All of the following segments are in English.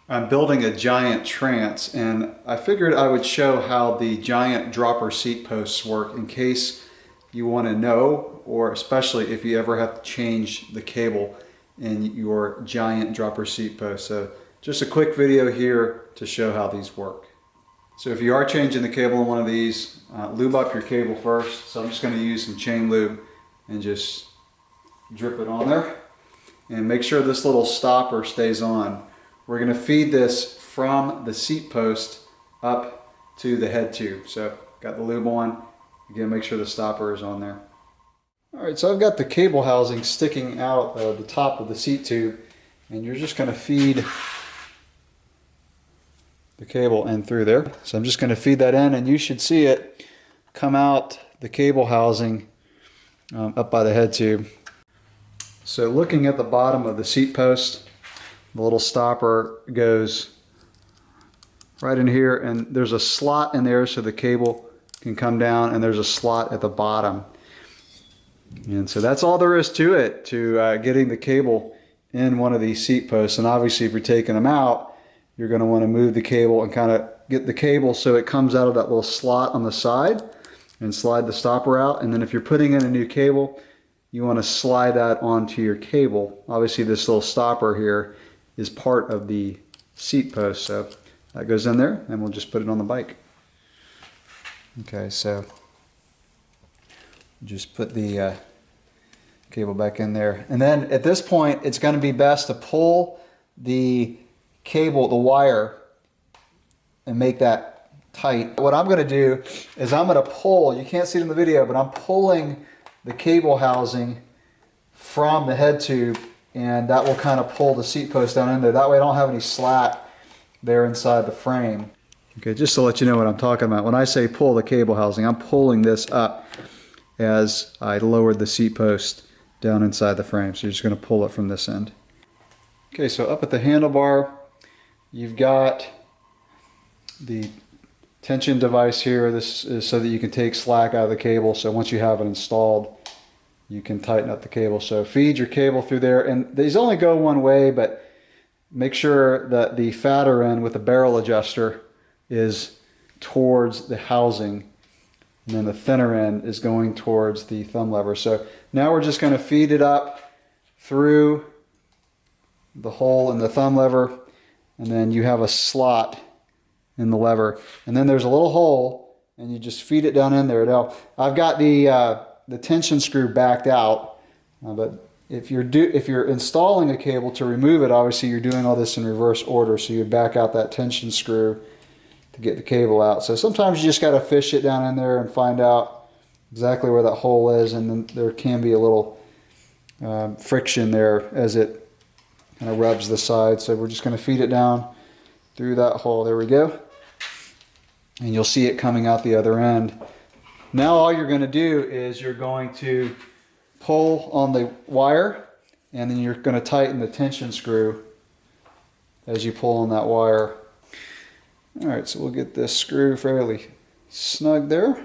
I'm building a giant trance, and I figured I would show how the giant dropper seat posts work in case you want to know, or especially if you ever have to change the cable in your giant dropper seat post. So just a quick video here to show how these work. So if you are changing the cable in one of these, lube up your cable first. So I'm just going to use some chain lube and just drip it on there. And make sure this little stopper stays on. We're going to feed this from the seat post up to the head tube. So got the lube on. Again, make sure the stopper is on there. Alright, so I've got the cable housing sticking out of the top of the seat tube, and you're just going to feed the cable in through there. So I'm just going to feed that in, and you should see it come out the cable housing up by the head tube. So looking at the bottom of the seat post, the little stopper goes right in here, and there's a slot in there so the cable can come down, and there's a slot at the bottom. And so that's all there is to it, to getting the cable in one of these seat posts. And obviously if you're taking them out, you're going to want to move the cable and kind of get the cable so it comes out of that little slot on the side and slide the stopper out. And then if you're putting in a new cable, you want to slide that onto your cable. Obviously this little stopper here is part of the seat post, so that goes in there, and we'll just put it on the bike. Okay, so just put the cable back in there, and then at this point it's going to be best to pull the cable, the wire, and make that tight. What I'm going to do is I'm going to pull, you can't see it in the video, but I'm pulling the cable housing from the head tube, and that will kind of pull the seat post down in there. That way I don't have any slack there inside the frame. Okay, just to let you know what I'm talking about. When I say pull the cable housing, I'm pulling this up as I lowered the seat post down inside the frame. So you're just going to pull it from this end. Okay, so up at the handlebar, you've got the tension device here. This is so that you can take slack out of the cable. So once you have it installed, you can tighten up the cable. So feed your cable through there, and these only go one way, but make sure that the fatter end with the barrel adjuster is towards the housing, and then the thinner end is going towards the thumb lever. So now we're just going to feed it up through the hole in the thumb lever, and then you have a slot in the lever, and then there's a little hole, and you just feed it down in there. Now I've got the tension screw backed out, but if you're installing a cable to remove it, obviously you're doing all this in reverse order. So you back out that tension screw to get the cable out. So sometimes you just got to fish it down in there and find out exactly where that hole is, and then there can be a little friction there as it kind of rubs the side. So we're just going to feed it down through that hole. There we go, and you'll see it coming out the other end. Now all you're going to do is you're going to pull on the wire, and then you're going to tighten the tension screw as you pull on that wire. Alright, so we'll get this screw fairly snug there,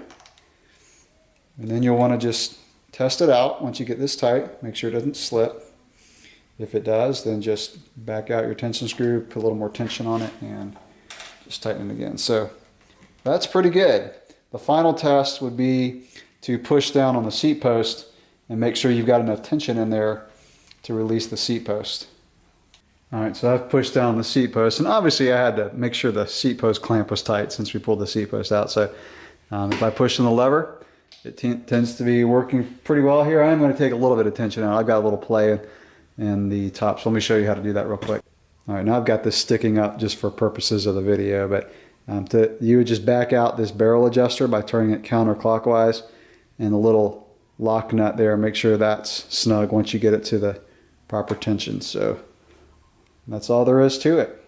and then you'll want to just test it out. Once you get this tight, make sure it doesn't slip. If it does, then just back out your tension screw, put a little more tension on it, and just tighten it again. So that's pretty good. The final test would be to push down on the seat post and make sure you've got enough tension in there to release the seat post. Alright, so I've pushed down the seat post, and obviously I had to make sure the seat post clamp was tight since we pulled the seat post out. So if I push on the lever, it tends to be working pretty well here. I am going to take a little bit of tension out. I've got a little play in the top, so let me show you how to do that real quick. Alright, now I've got this sticking up just for purposes of the video, but you would just back out this barrel adjuster by turning it counterclockwise, and the little lock nut there, make sure that's snug once you get it to the proper tension. So that's all there is to it.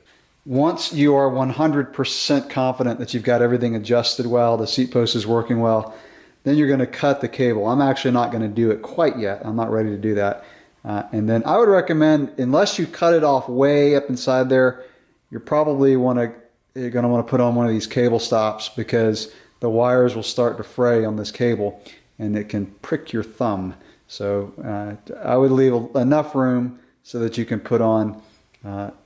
Once you are 100% confident that you've got everything adjusted well, the seat post is working well, then you're going to cut the cable. I'm actually not going to do it quite yet. I'm not ready to do that. And then I would recommend, unless you cut it off way up inside there, you're probably you're going to want to put on one of these cable stops, because the wires will start to fray on this cable and it can prick your thumb. So I would leave enough room so that you can put on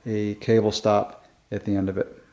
a cable stop at the end of it.